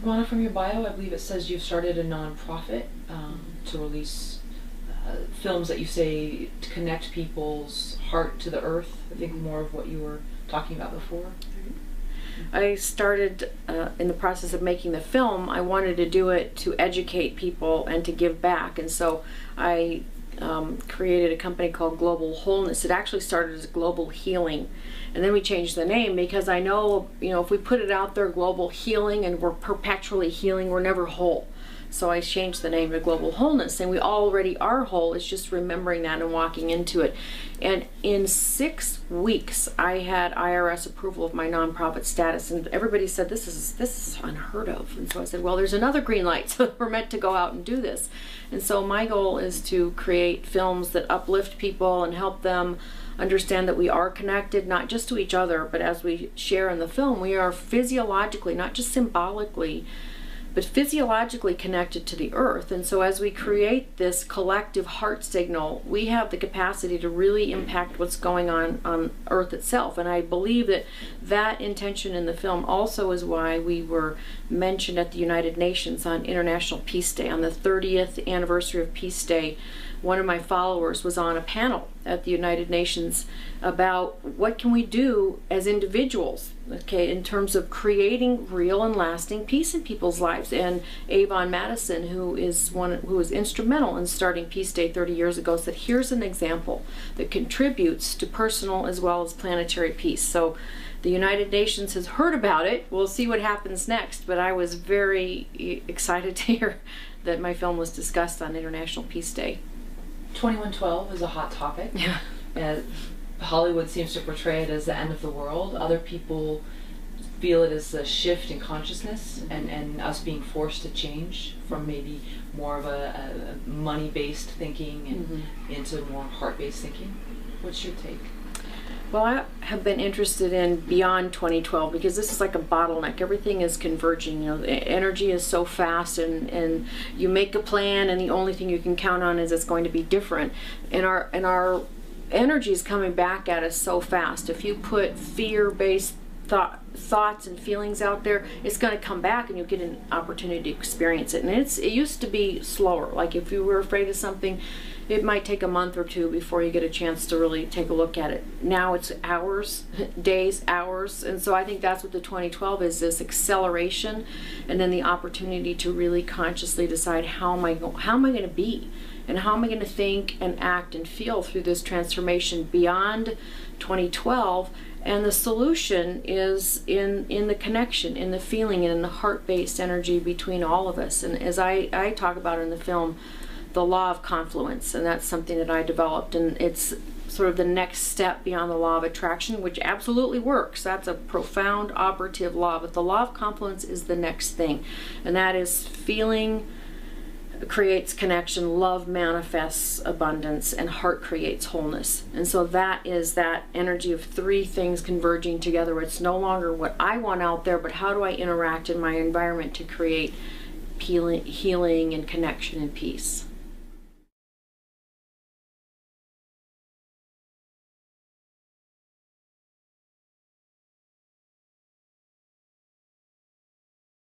Ronna, from your bio, I believe it says you've started a nonprofit to release films that you say to connect people's heart to the earth. I think more of what you were talking about before. I started in the process of making the film. I wanted to do it to educate people and to give back, and so I created a company called Global Wholeness. It actually started as Global Healing, and then we changed the name because I know, if we put it out there, Global Healing, and we're perpetually healing, we're never whole. So I changed the name to Global Wholeness, and we already are whole. It's just remembering that and walking into it. And in 6 weeks, I had IRS approval of my nonprofit status, and everybody said this is unheard of. And so I said, well, there's another green light, so we're meant to go out and do this. And so my goal is to create films that uplift people and help them understand that we are connected, not just to each other, but as we share in the film, we are physiologically, not just symbolically, but physiologically connected to the earth. And so as we create this collective heart signal, we have the capacity to really impact what's going on earth itself. And I believe that that intention in the film also is why we were mentioned at the United Nations on International Peace Day. On the 30th anniversary of Peace Day, one of my followers was on a panel at the United Nations about what can we do as individuals, okay, in terms of creating real and lasting peace in people's lives. And Avon Madison, who was instrumental in starting Peace Day 30 years ago, said, here's an example that contributes to personal as well as planetary peace. So the United Nations has heard about it. We'll see what happens next, but I was very excited to hear that my film was discussed on International Peace Day. 2112 is a hot topic. Yeah. Hollywood seems to portray it as the end of the world. Other people feel it as a shift in consciousness and us being forced to change from maybe more of a money-based thinking and into more heart-based thinking. What's your take? Well, I have been interested in beyond 2012 because this is like a bottleneck. Everything is converging. The energy is so fast, and you make a plan, and the only thing you can count on is it's going to be different. And our energy is coming back at us so fast. If you put fear-based thoughts and feelings out there, it's going to come back, and you'll get an opportunity to experience it. And it used to be slower. Like if you were afraid of something, it might take a month or two before you get a chance to really take a look at it. Now it's hours, days, hours. And so I think that's what the 2012 is, this acceleration, and then the opportunity to really consciously decide how am I going to be, and how am I going to think and act and feel through this transformation beyond 2012. And the solution is in the connection, in the feeling, and in the heart-based energy between all of us. And as I talk about in the film, the law of confluence, and that's something that I developed, and it's sort of the next step beyond the law of attraction, which absolutely works. That's a profound operative law, but the law of confluence is the next thing, and that is feeling creates connection, love manifests abundance, and heart creates wholeness. And so that is that energy of three things converging together. It's no longer what I want out there, but how do I interact in my environment to create healing and connection and peace.